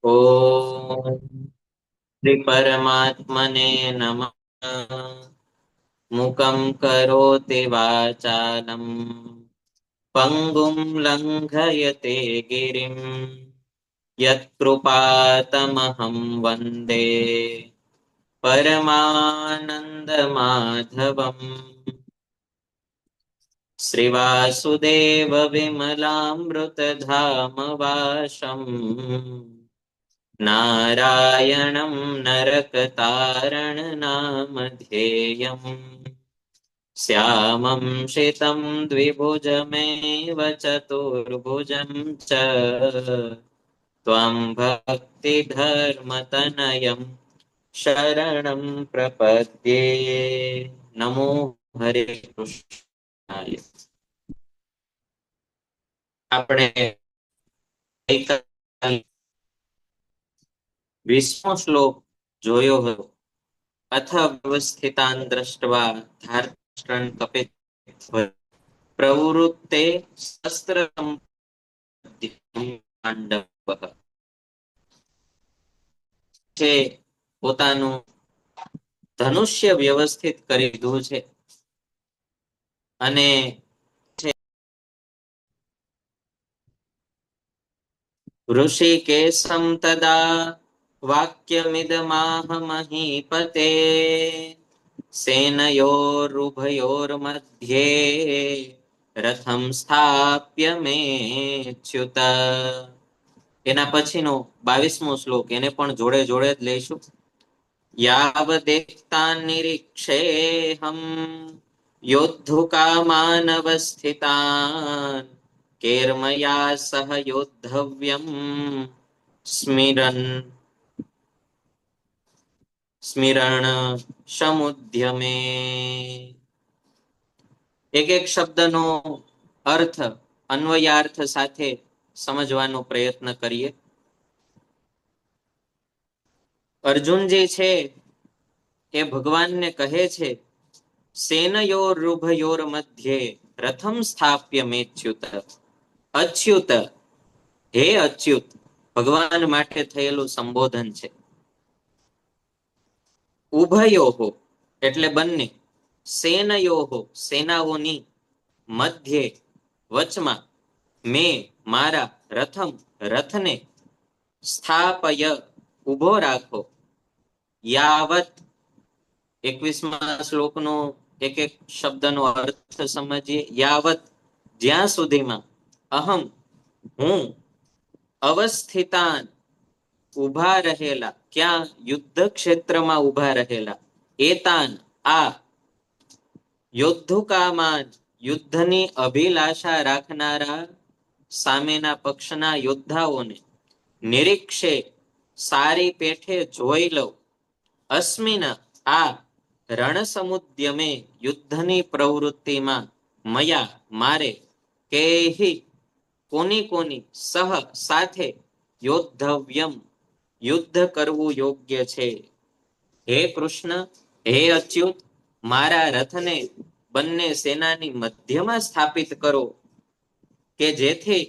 ઓમ શ્રી પરમાત્મને નમઃ. મુકં કરોતિ વાચાલમ પંગું લંઘયતે ગિરિમ યત્કૃપાતમહં વંદે પરમાનંદમાધવમ. શ્રીવાસુદેવ વિમલામૃતધામ વાસમ નારાયણં નરકતારણ નામ ધ્યેયમ. શ્યામં શીतं દ્વિભુજમેવ ચતુર્ભુજં ચ ત્વં ભક્તિધર્મતનયં શરણં પ્રપદ્યે. નમો હરે કૃષ્ણાય. આપણે ગઈકાલે 20મો શ્લોક જોયો હતો. અથ વ્યવસ્થિતાન દ્રષ્ટવા ધાર્ષ્ટ્રં કપિત પ્રવૃત્તે શસ્ત્ર પાંડવ છે પોતાનું ધનુષ્ય વ્યવસ્થિત કરી દીધું છે અને ઋષિકેશમ તદા વાક્યમિદમાહ મહીપતે સેનયોરુભયોર્મધ્યે રથમ સ્થાપ્ય મેચ્યુત. એના પછીનો 22મો શ્લોક એને પણ જોડે જોડે જ લઈશું. યાવદેતાન નિરીક્ષેહમ યોદ્ધુકામાનવસ્થિતાન કેર્મયા સહ યોદ્ધવ્યમ સ્મિરન સ્મિરણ સમુદ્યમે. એક એક શબ્દનો અર્થ અન્વયાર્થ સાથે સમજવાનો પ્રયત્ન કરીએ. અર્જુનજી છે એ ભગવાનને કહે છે સેનયોર રૂભયોર મધ્યે રથમ સ્થાપ્ય મેચ્યુત. અચ્યુત, હે અચ્યુત, ભગવાન માટે થયેલું સંબોધન છે. ઉભયોહો એટલે બંને, સેનયોહો સેનાઓની, મધ્યે વચમાં, મેં મારા, રથમ રથને, સ્થાપય ઉભો રાખો, યાવત 21મા શ્લોકનો એક એક શબ્દનો અર્થ સમજીએ. યાવત જ્યાં સુધીમાં, અહમ હું, અવસ્થિતાન ઉભા રહેલા, ક્યાં? યુદ્ધ ક્ષેત્રમાં ઉભા રહેલા, એતાન આ, યોદ્ધુકામાન યુદ્ધની અભિલાષા રાખનારા સામેના પક્ષના યોદ્ધાઓને, નિરીક્ષે સારી પેઠે જોઈ લઉં, અસ્મિન આ, રણસમુદ્યમે યુદ્ધની પ્રવૃત્તિમાં, મયા મારે, કેહી કોની કોની, સહ સાથે, યોદ્ધવ્યમ યુદ્ધ કરવું યોગ્ય છે. હે કૃષ્ણ, હે અચ્યુત, મારા રથને બંને સેનાની મધ્યમાં સ્થાપિત કરો કે જેથી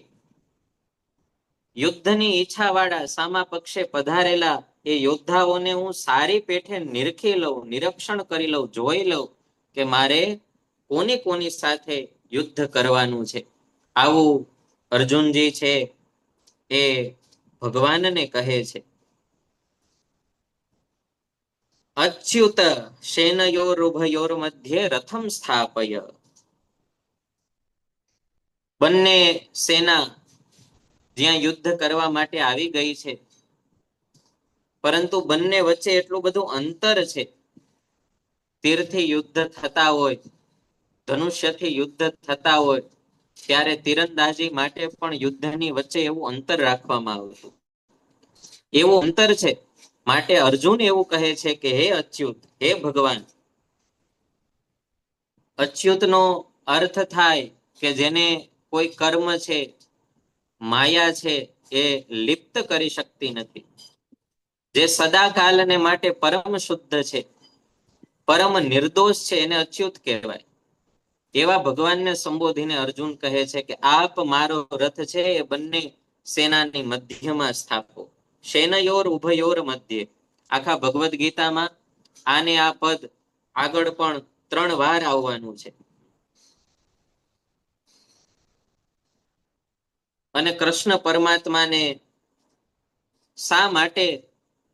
યુદ્ધની ઈચ્છા વાળા સામા પક્ષે પધારેલા એ યોદ્ધાઓને હું સારી પેઠે નિરખી લઉં, નિરીક્ષણ કરી લઉં, જોઈ લઉં કે મારે કોની કોની સાથે યુદ્ધ કરવાનું છે. આવું અર્જુનજી છે એ ભગવાનને કહે છે. અચ્યુત સેનયોરુભયોર મધ્યે રથમ સ્થાપય. બંને સેના જ્યાં યુદ્ધ કરવા માટે આવી ગઈ છે, પરંતુ બંને વચ્ચે એટલું બધું અંતર છે. તીરથી યુદ્ધ થતા હોય, ધનુષ્યથી યુદ્ધ થતા હોય, ત્યારે તીરંદાજી માટે પણ યુદ્ધની વચ્ચે એવું અંતર રાખવામાં આવતું. એવું અંતર છે માટે અર્જુન એવું કહે છે કે હે અચ્યુત, હે ભગવાન. અચ્યુતનો અર્થ થાય કે જેને કોઈ કર્મ છે, માયા છે એ લિપ્ત કરી શકતી નથી, જે સદાકાલને માટે પરમ શુદ્ધ છે, પરમ નિર્દોષ છે, એને અચ્યુત કહેવાય. એવા ભગવાનને સંબોધીને અર્જુન કહે છે કે આપ મારો રથ છે એ બંને સેનાની મધ્યમાં સ્થાપો. શેનયોર ઉભયોર મધ્યે. આખા ભગવદ્ ગીતામાં આને આ પદ આગળ પણ 3 વાર આવવાનું છે. અને કૃષ્ણ પરમાત્માને શા માટે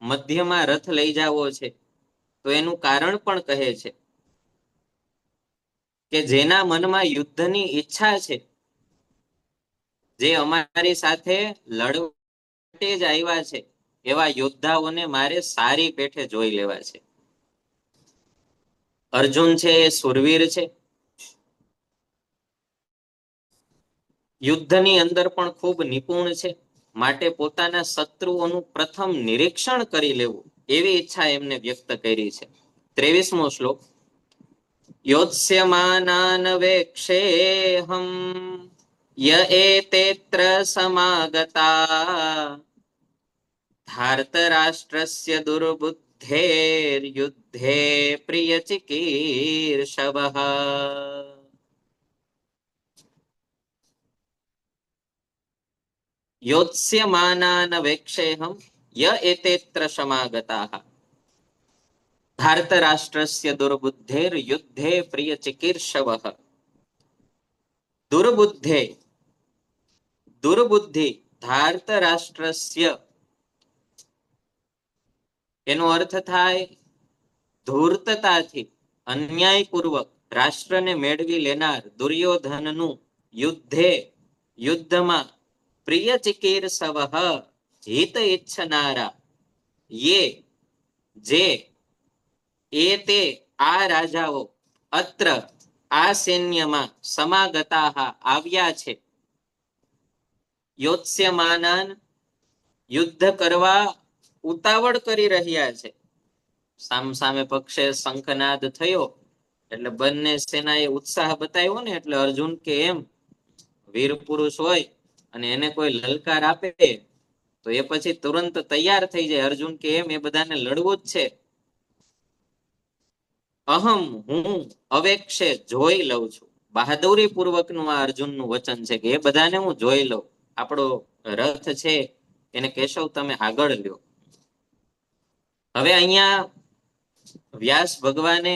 મધ્યમાં રથ લઈ જાવો છે, તો એનું કારણ પણ કહે છે કે જેના મનમાં યુદ્ધની ઈચ્છા છે, જે અમારી સાથે લડવા જ આવ્યા છે, એવા યોદ્ધાઓને મારે સારી પેઠે જોઈ લેવા છે. અર્જુન છે એ સુરવીર છે, યુદ્ધની અંદર પણ ખૂબ નિપુણ છે, માટે પોતાના શત્રુઓનું પ્રથમ નિરીક્ષણ કરી લેવું એવી ઈચ્છા એમને વ્યક્ત કરી છે. 23મો શ્લોક. યોત્સ્યમાનાન વેક્ષેહમ ય એતેત્ર સમાગતા ધાર્તરાષ્ટ્રસ્ય દુર્બુદ્ધેર્યુદ્ધે પ્રિયચિકીર્ષવઃ. યોત્સ્યમાનાન વેક્ષેહમ ય એતેત્ર સમાગતાઃ ધાર્તરાષ્ટ્રસ્ય દુર્બુદ્ધેર્યુદ્ધે પ્રિયચિકીર્ષવઃ. દુર્બુદ્ધે, દુર્બુદ્ધિ, ધાર્તરાષ્ટ્રસ્ય એનો અર્થ થાય ધૂર્તતાથી અન્યાયપૂર્વક રાષ્ટ્રને મેળવી લેનાર દુર્યોધનનું યુદ્ધે, યુદ્ધમાં પ્રિય ચિકીર્ષવઃ, હિત ઈચ્છનારા, યે જે, એ તે આ રાજાઓ, અત્ર આ સૈન્યમાં, સમાગતાઃ આવ્યા છે, યોત્સ્યમાનાન યુદ્ધ કરવા ઉતાવળ કરી રહ્યા છે. સામસામે પક્ષે શંખનાદ થયો એટલે બંને સેનાએ ઉત્સાહ બતાવ્યો ને, એટલે અર્જુન કે એમ વીર પુરુષ હોય અને એને કોઈ લલકાર આપે તો એ પછી તુરંત તૈયાર થઈ જાય. અર્જુન કે એમ એ બધાને લડવું જ છે. અહમ, હું અવેક્ષે જોઈ લઉં છું. બહાદુરી પૂર્વકનું આ અર્જુનનું વચન છે કે એ બધાને હું જોઈ લઉં. આપણો રથ છે એને કેશવ તમે આગળ લ્યો. હવે અહીંયા વ્યાસ ભગવાને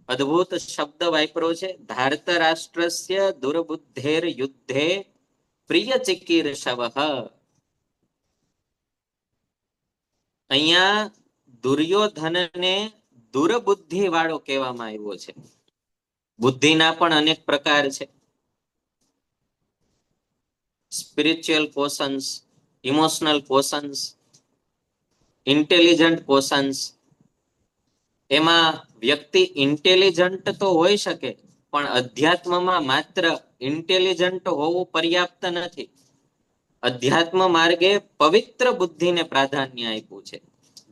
અદ્ભુત શબ્દ વાપરો છે, ધાર્તરાષ્ટ્રસ્ય દુર્બુદ્ધેર યુદ્ધે પ્રિય ચિકીર્ષવઃ. અહીંયા દુર્યોધનને દુર્બુદ્ધિ વાળો કહેવામાં આવ્યો છે. બુદ્ધિના પણ અનેક પ્રકાર છે. Spiritual potions, emotional potions, intelligent potions. એમાં વ્યક્તિ ઇન્ટેલિજન્ટ તો હોઈ શકે, પણ અધ્યાત્મમાં માત્ર ઇન્ટેલિજન્ટ હોવું પર્યાપ્ત નથી. અધ્યાત્મ માર્ગે પવિત્ર બુદ્ધિને પ્રાધાન્ય આપ્યું છે.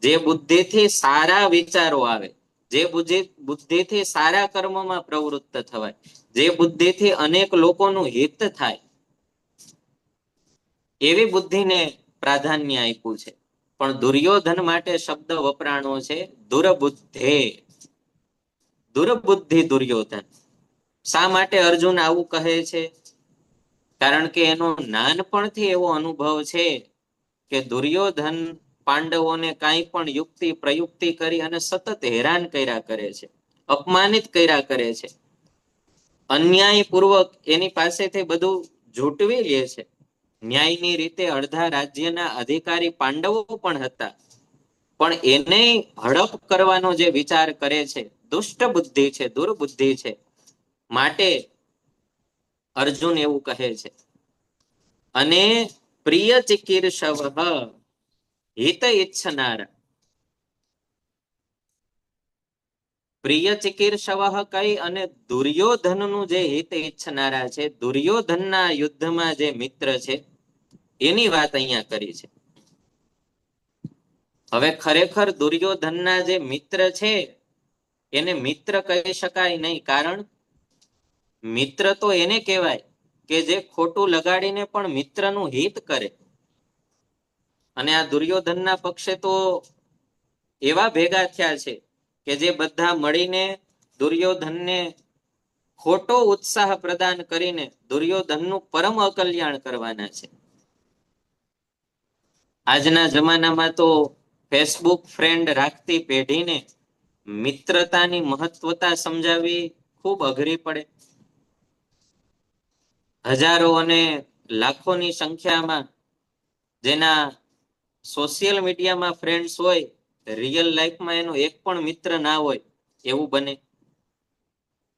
જે બુદ્ધિથી સારા વિચારો આવે, જે બુદ્ધિથી સારા કર્મોમાં પ્રવૃત્ત થવાય, જે બુદ્ધિથી અનેક લોકોનું હિત થાય, એવી બુદ્ધિને પ્રાધાન્ય આપ્યું છે. પણ દુર્યોધન માટે શબ્દ વપરાણો છે દુર્બુદ્ધે, દુર્બુદ્ધિ દુર્યોધન. શા માટે અર્જુન આવું કહે છે? કારણ કે એનો નાનપણથી એવો અનુભવ છે કે દુર્યોધન પાંડવોને કાંઈ પણ યુક્તિ પ્રયુક્તિ કરી અને સતત હેરાન કર્યા કરે છે, અપમાનિત કર્યા કરે છે, અન્યાયપૂર્વક એની પાસેથી બધું ઝૂંટવી લે છે. ન્યાયની રીતે અડધા રાજ્યના અધિકારી પાંડવો પણ હતા, પણ એને હડપ કરવાનો જે વિચાર કરે છે, દુષ્ટ બુદ્ધિ છે, દુર્બુદ્ધિ છે. માટે અર્જુન એવું કહે છે. અને પ્રિય ચિકીર્ષવઃ, હિત ઈચ્છનારા. પ્રિય ચિકીર્ષવઃ કઈ અને દુર્યોધનનું જે હિત ઈચ્છનારા છે, દુર્યોધનના યુદ્ધમાં જે મિત્ર છે, એની વાત અહીંયા કરી છે. હવે ખરેખર દુર્યોધનના જે મિત્ર છે એને મિત્ર કહી શકાય નહીં. કારણ મિત્ર તો એને કહેવાય કે જે ખોટું લગાડીને પણ મિત્રનું હિત કરે. અને આ દુર્યોધનના પક્ષે તો એવા ભેગા થયા છે કે જે બધા મળીને દુર્યોધનને ખોટો ઉત્સાહ પ્રદાન કરીને દુર્યોધનનું પરમ અકલ્યાણ કરવાના છે. આજના જમાનામાં તો ફેસબુક ફ્રેન્ડ રાખતી પેઢીને મિત્રતાની મહત્વતા સમજાવવી ખૂબ અઘરી પડે. હજારો અને લાખોની સંખ્યામાં જેના સોશિયલ મીડિયામાં ફ્રેન્ડ્સ હોય, રિયલ લાઈફમાં એનો એક પણ મિત્ર ના હોય એવું બને.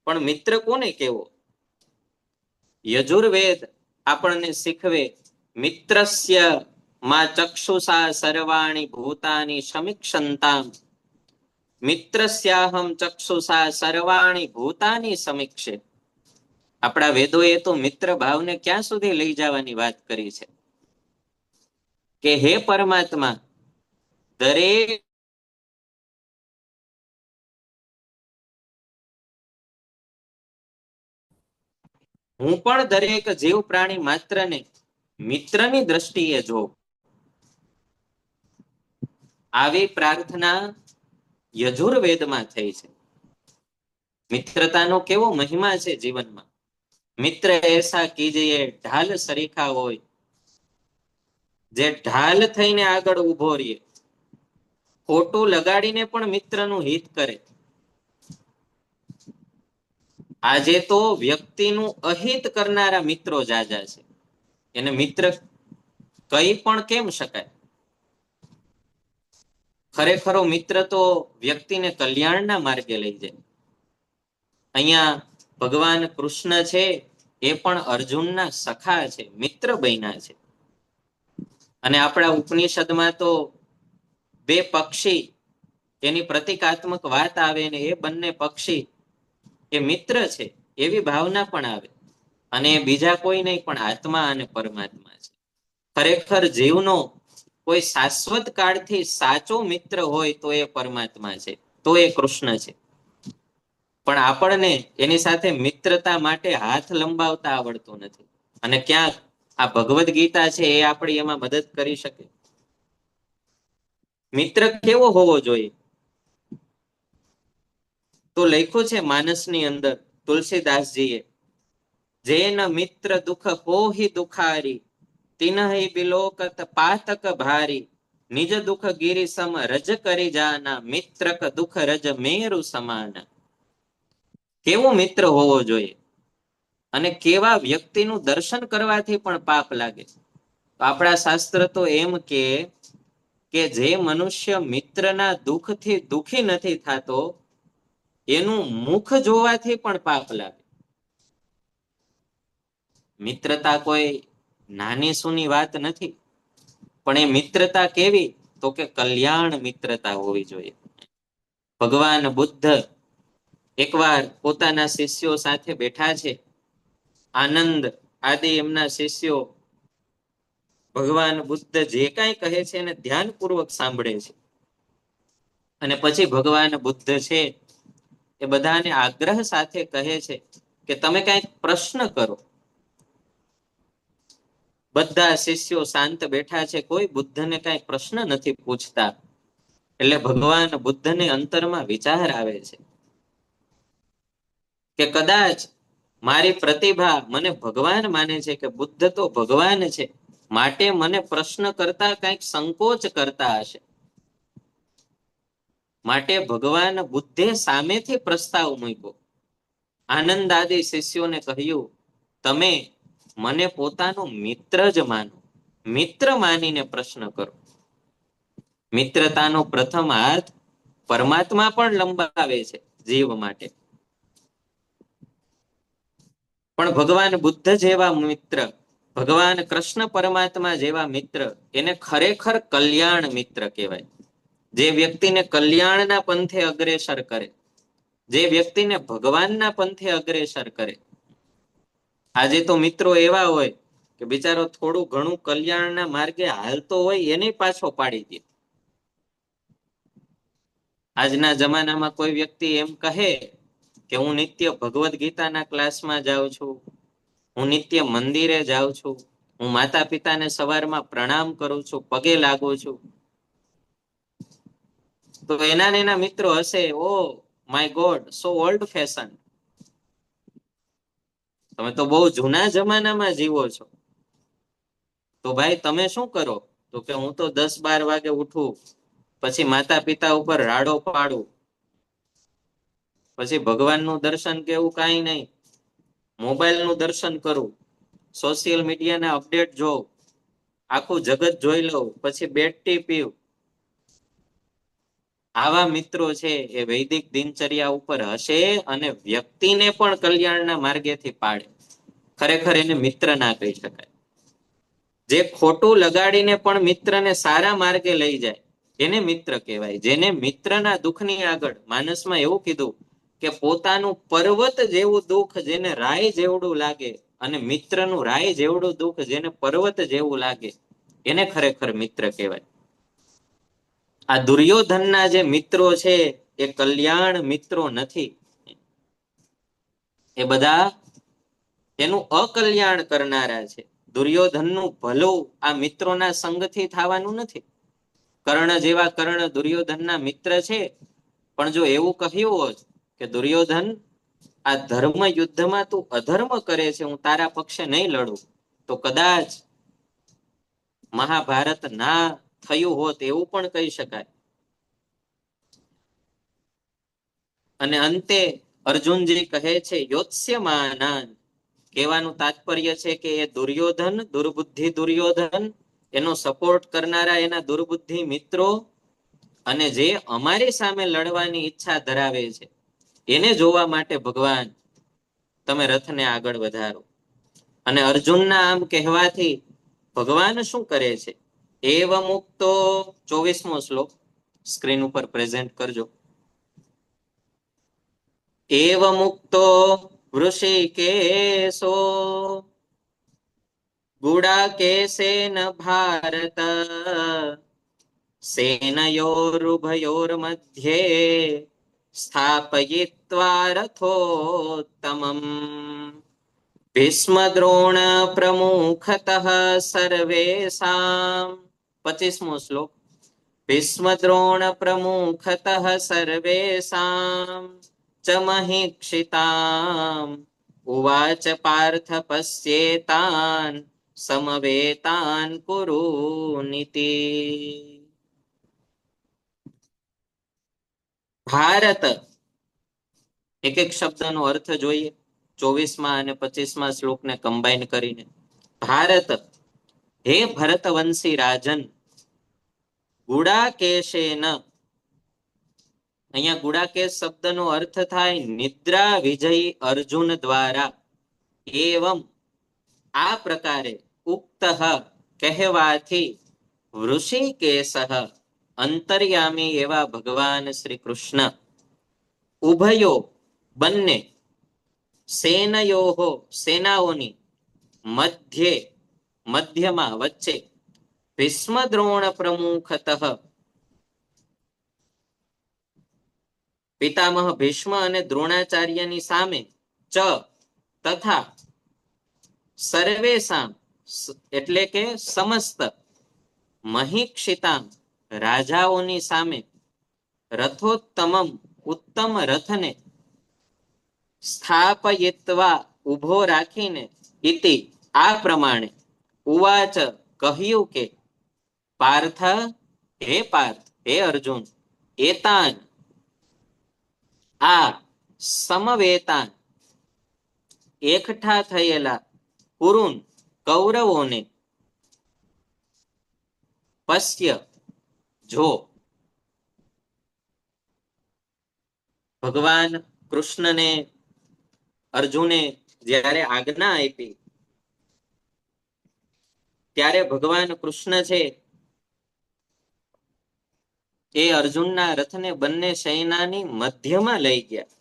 પણ મિત્ર કોને કેવો? યજુર્વેદ આપણને શીખવે, મિત્રસ્ય માં ચક્ષુષા સર્વાણી ભૂતાની સમીક્ષંતામ. મિત્રસ્યાહમ ચક્ષુષા સર્વાણી ભૂતાની સમીક્ષે. આપણા વેદોએ તો મિત્ર ભાવને ક્યાં સુધી લઈ જવાની વાત કરી છે કે હે પરમાત્મા, દરેક હું પણ દરેક જીવ પ્રાણી માત્રને મિત્રની દ્રષ્ટિએ જોઉં. આવી પ્રાર્થના યજુર્વેદમાં થઈ છે. મિત્રતાનો કેવો મહિમા છે જીવનમાં. મિત્ર એસા કીજે ઢાલ સરીખા હોય, જે ઢાલ થઈને આગળ ઉભો રહે, ખોટું લગાડીને પણ મિત્રનું હિત કરે. આજે તો વ્યક્તિનું અહિત કરનારા મિત્રો જાજા છે. એને મિત્ર કઈ પણ કેમ શકાય? ખરેખરો મિત્ર તો વ્યક્તિને કલ્યાણના માર્ગે લઈ જાય. અહીંયા ભગવાન કૃષ્ણ છે એ પણ અર્જુનના સખા છે, મિત્ર બન્યા છે. અને આપણા ઉપનિષદમાં તો બે પક્ષી એની પ્રતિકાત્મક વાત આવે ને એ બંને પક્ષી એ મિત્ર છે એવી ભાવના પણ આવે. અને બીજા કોઈ નહીં પણ આત્મા અને પરમાત્મા છે. ખરેખર જીવનો કોઈ શાશ્વત કાળથી સાચો મિત્ર હોય તો એ પરમાત્મા છે, તો એ કૃષ્ણ છે. પણ આપણને એની સાથે મિત્રતા માટે હાથ લંબાવતા આવડતું નથી. અને ક્યાંક આ ભગવદ્ ગીતા છે એ આપણી એમાં મદદ કરી શકે. મિત્ર કેવો હોવો જોઈએ? તો લખ્યું છે માનસની અંદર તુલસીદાસજીએ, જેન મિત્ર દુઃખ હોહિ દુખારી, તિનહિ બિલોકત પાતક ભારી, નિજ દુઃખ ગિરિ સમ રજ કરી જાના, મિત્રક દુઃખ રજ મેરુ સમાના. કેવો મિત્ર હોવો જોઈએ? અને કેવા વ્યક્તિનું દર્શન કરવાથી પણ પાપ લાગે. આપણા શાસ્ત્ર તો એમ કે જે મનુષ્ય મિત્રના દુઃખથી દુઃખી નથી થતો, એનું મુખ જોવાથી પણ પાપ લાગે. મિત્રતા કોઈ નાની સૂની વાત નથી, પણ એ મિત્રતા કેવી? તો કે કલ્યાણ મિત્રતા હોવી જોઈએ. ભગવાન બુદ્ધ એકવાર પોતાના શિષ્યો સાથે બેઠા છે. આનંદ આદિ એમના શિષ્યો ભગવાન બુદ્ધ જે કાંઈ કહે છે એને ધ્યાનપૂર્વક સાંભળે છે. અને પછી ભગવાન બુદ્ધ છે એ બધાને આગ્રહ સાથે કહે છે કે તમે કાંઈક પ્રશ્ન કરો. બધા શિષ્યો શાંત બેઠા છે, કોઈ બુદ્ધને કાંઈ પ્રશ્ન નથી પૂછતા. એટલે ભગવાન બુદ્ધને અંતરમાં વિચાર આવે છે કે કદાચ મારી પ્રતિભા, મને ભગવાન માને છે કે બુદ્ધ તો ભગવાન છે, માટે મને પ્રશ્ન કરતા કંઈક સંકોચ કરતા હશે. માટે ભગવાન બુદ્ધે સામેથી પ્રસ્તાવ મૂક્યો. આનંદ આદિ શિષ્યોને કહ્યું, તમે મને પોતાનો મિત્ર જ માનો, મિત્ર માનીને પ્રશ્ન કરો. મિત્રતાનો પ્રથમ હાથ પરમાત્મા પણ લંબાવે છે જીવ માટે. પણ ભગવાન બુદ્ધ જેવા મિત્ર, ભગવાન કૃષ્ણ પરમાત્મા જેવા મિત્ર, એને ખરેખર કલ્યાણ મિત્ર કહેવાય. જે વ્યક્તિને કલ્યાણના પંથે અગ્રેસર કરે, જે વ્યક્તિને ભગવાનના પંથે અગ્રેસર કરે. આજે તો મિત્રો એવા હોય કે બિચારો થોડું ઘણું કલ્યાણના માર્ગે હાલતો હોય એને પાછો પાડી દે. આજના જમાનામાં કોઈ વ્યક્તિ એમ કહે કે હું નિત્ય ભગવદ્ ગીતાના ક્લાસમાં જાઉં છું, હું નિત્ય મંદિરે જાઉં છું, હું માતા પિતાને સવારમાં પ્રણામ કરું છું, પગે લાગુ છું, તો એના ને એના મિત્રો હશે, oh my God, so old fashion, તમે તો બહુ જૂના જમાનામાં જીવો છો. તો ભાઈ તમે શું કરો? તો કે હું તો 10-12 વાગે ઉઠું, પછી માતા પિતા ઉપર રાડો પાડું, પછી ભગવાનનું દર્શન કેવું કાંઈ નહીં, મોબાઈલનું દર્શન કરું, સોશિયલ મીડિયાના અપડેટ જોઉં, આખું જગત જોઈ લઉં, પછી બેડ ટી પીવું. આવા મિત્રો છે એ વૈદિક દિનચર્યા ઉપર હશે અને વ્યક્તિને પણ કલ્યાણના માર્ગેથી પાડે. ખરેખર એને મિત્ર ના કહી શકાય. જે ખોટું લગાડીને પણ મિત્રને સારા માર્ગે લઈ જાય એને મિત્ર કહેવાય. જેને મિત્રના દુઃખની આગળ, માનસમાં એવું કીધું કે પોતાનું પર્વત જેવું દુઃખ જેને રાય જેવડું લાગે અને મિત્રનું રાય જેવડું દુઃખ જેને પર્વત જેવું લાગે એને ખરેખર મિત્ર કહેવાય. આ દુર્યોધનના જે મિત્રો છે એ કલ્યાણ મિત્રો નથી, એ બધા એનું અકલ્યાણ કરનારા છે. દુર્યોધનનું ભલું આ મિત્રોના સંગથી થવાનું નથી. કર્ણ જેવા કર્ણ દુર્યોધનના મિત્ર છે, પણ જો એવું કહ્યું હોત કે દુર્યોધન આ ધર્મ યુદ્ધમાં તું અધર્મ કરે છે, હું તારા પક્ષે નહીં લડું, તો કદાચ મહાભારત ના થયું હોત એવું પણ કહી શકાય. અને અંતે અર્જુનજી કહે છે યોત્સ્યમાનાન, કહેવાનું તાત્પર્ય છે કે એ દુર્યોધન, દુર્બુદ્ધિ દુર્યોધન, એનો સપોર્ટ કરનારા એના દુર્બુદ્ધિ મિત્રો, અને જે અમારી સામે લડવાની ઈચ્છા ધરાવે છે એને જોવા માટે ભગવાન તમે રથને આગળ વધારો. અને અર્જુનના આમ કહેવાથી ભગવાન શું કરે છે? એવ મુક્તો, 24મો શ્લોક સ્ક્રીન ઉપર પ્રેઝન્ટ કરજો. એવ મુક્તો વૃષિકેશો ગુડાકેશેન ભારત સેનયોરુભયોર્મધ્યે સ્થાપયિત્વા રથોત્તમં ભીષ્મદ્રોણ પ્રમુખતઃ સર્વેષાં. 25મો શ્લોક. ભીષ્મદ્રોણ પ્રમુખતઃ સર્વેષાં ચ મહીક્ષિતાં ઉવાચ પાર્થ પશ્યેતાન સમવેતાન કુરુનિતિ. ભારત, એક એક શબ્દનો અર્થ જોઈએ 24મા અને 25મા શ્લોકને કમ્બાઈન કરીને. ભારત, હે ભરતવંશી રાજન, ગુડાકેશેન, અહીંયા ગુડાકેશ શબ્દનો અર્થ થાય નિદ્રા વિજયી અર્જુન દ્વારા, એવમ આ પ્રકારે, ઉક્ત કહેવાથી, વૃષિકેશ અંતર્યામી એવા ભગવાન શ્રી કૃષ્ણ, ઉભયો બંને, સેનયોહો સેનાઓની, મધ્યે મધ્યમાં વચ્ચે, ભીષ્મ દ્રોણ પ્રમુખતઃ પિતામહ ભીષ્મ અને દ્રોણાચાર્યની સામે, ચ તથા, સર્વેષાં એટલે કે સમસ્ત, મહીક્ષિતાં રાજાઓની સામે, રથોત્તમમ ઉત્તમ રથને, સ્થાપયિત્વા ઉભો રાખીને, ઇતિ આ પ્રમાણે, ઉવાચ કહ્યું કે, પાર્થ, હે પાર્થ, હે અર્જુન, એતાન આ, સમવેતાન એકઠા થયેલા, કુરુન કૌરવોને, પશ્ય જો. ભગવાન કૃષ્ણને અર્જુને જ્યારે આજ્ઞા આપી ત્યારે ભગવાન કૃષ્ણ છે એ અર્જુનના રથને બંને સેનાની મધ્યમાં લઈ ગયા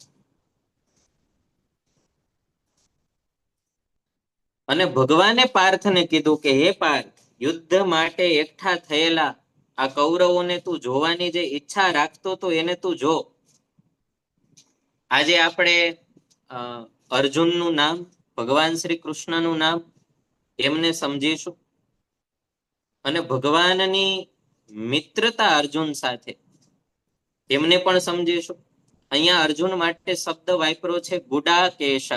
અને ભગવાને પાર્થને કીધું કે હે પાર્થ, યુદ્ધ માટે એકઠા થયેલા આ કૌરવોને તું જોવાની જે ઈચ્છા રાખતો તો એને તું જો. આજે આપણે અર્જુનનું નામ, ભગવાન શ્રી કૃષ્ણનું નામ એમને સમજીશું અને ભગવાનની મિત્રતા અર્જુન સાથે એમને પણ સમજીશું. અહીંયા અર્જુન માટે શબ્દ વાપરો છે ગુડાકેશ.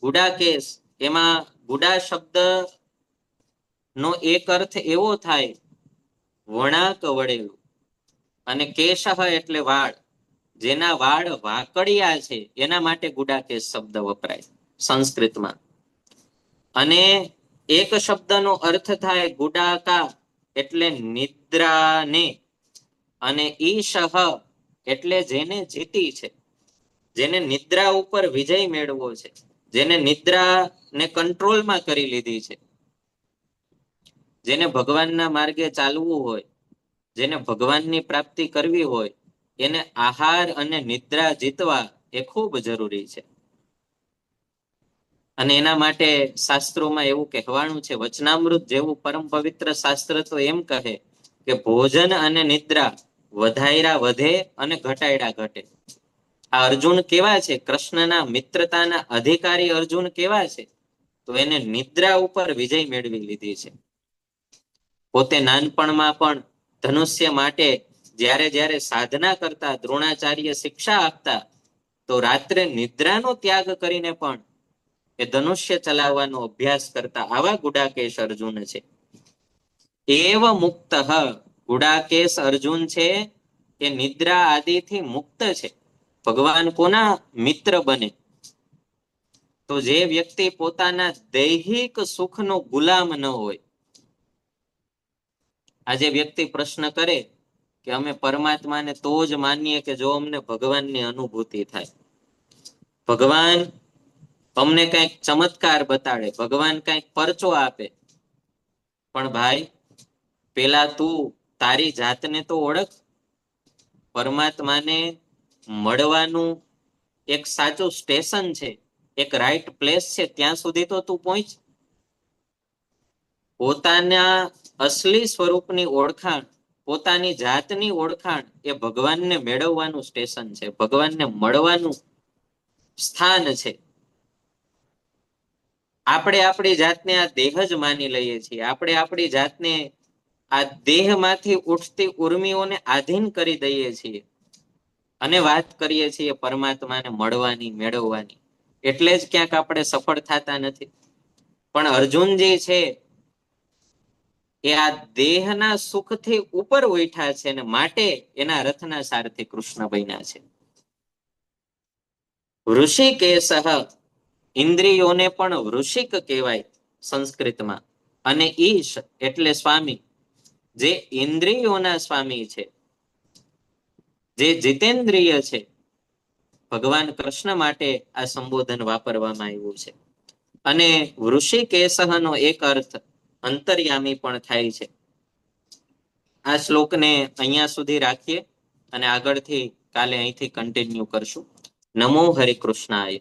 ગુડાકેશ, એમાં ગુડા શબ્દ નો એક અર્થ એવો થાય વણાક વળેલું, અને કેશહ એટલે વાળ, જેના વાળ વાકડિયા છે એના માટે ગુડાકેશ શબ્દ વપરાય સંસ્કૃતમાં. અને એક શબ્દનો અર્થ થાય ગુડાકા એટલે નિદ્રાને, અને ઈશહ એટલે જેને જીતી છે, જેને નિદ્રા ઉપર વિજય મેળવો છે, જેને નિદ્રાને કંટ્રોલમાં કરી લીધી છે, જેને ભગવાનના માર્ગે ચાલવું હોય, જેને ભગવાનની પ્રાપ્તિ કરવી હોય, એને આહાર અને નિદ્રા જીતવા એ ખૂબ જરૂરી છે. અને એના માટે શાસ્ત્રોમાં એવું કહેવાનું છે, વચનામૃત જેવું પરમ પવિત્ર શાસ્ત્ર તો એમ કહે કે ભોજન અને નિદ્રા વધાયરા વધે અને ઘટાયડા ઘટે. આ અર્જુન કેવા છે? કૃષ્ણના મિત્રતાના અધિકારી અર્જુન કેવા છે? તો એને નિદ્રા ઉપર વિજય મેળવી લીધી છે. પોતે નાનપણમાં પણ ધનુષ્ય માટે જ્યારે જ્યારે સાધના કરતા, દ્રોણાચાર્ય શિક્ષા આપતા, તો રાત્રે નિદ્રાનો ત્યાગ કરીને પણ એ ધનુષ્ય ચલાવવાનો અભ્યાસ કરતા. આવા ગુડાકેશ અર્જુન છે. એવ મુક્ત, ગુડાકેશ અર્જુન છે એ નિદ્રા આદિથી મુક્ત છે. ભગવાન કોના મિત્ર બને? તો જે વ્યક્તિ પોતાના દૈહિક સુખનો ગુલામ ન હોય. આજે વ્યક્તિ પ્રશ્ન કરે કે અમે પરમાત્માને તો જ માનીએ કે જો અમને ભગવાનની અનુભૂતિ થાય, ભગવાન અમને કંઈક ચમત્કાર બતાડે, ભગવાન કંઈક પરચો આપે. પણ ભાઈ, પેલા તું તારી જાતને તો ઓળખ. પરમાત્માને મળવાનું એક સાચું સ્ટેશન છે, એક રાઈટ પ્લેસ છે, ત્યાં સુધી તો તું પહોંચ. પોતાના અસલી સ્વરૂપની ઓળખાણ, પોતાની જાતની ઓળખાણ એ ભગવાનને મેળવવાનું સ્ટેશન છે, ભગવાનને મળવાનું સ્થાન છે. આપણે આપણી જાતને આ દેહ જ માની લઈએ છીએ. આપણે આપણી જાતને આ દેહમાંથી ઉઠતી ઉર્મિઓને આધીન કરી દઈએ છીએ અને વાત કરીએ છીએ પરમાત્માને મળવાની, મેળવવાની. એટલે જ ક્યાંક આપણે સફળ થતા નથી. પણ અર્જુનજી છે એ આ દેહના સુખથી ઉપર ઉઠ્યા છે, ને માટે એના રથના સારથી કૃષ્ણ બન્યા છે. ઋષિકેશ, ઇન્દ્રિયોને પણ વૃષિક કહેવાય સંસ્કૃતમાં. અને ઈશ એટલે સ્વામી, જે ઇન્દ્રિયોના સ્વામી છે, જે જીતેન્દ્રિય છે. ભગવાન કૃષ્ણ માટે આ સંબોધન વાપરવામાં આવ્યું છે. અને ઋષિકેશનો એક અર્થ અંતર્યામી પણ થાય છે. આ શ્લોકને અહીંયા સુધી રાખીએ અને આગળથી કાલે અહીંથી કન્ટિન્યુ કરશું. નમો હરિ કૃષ્ણાય.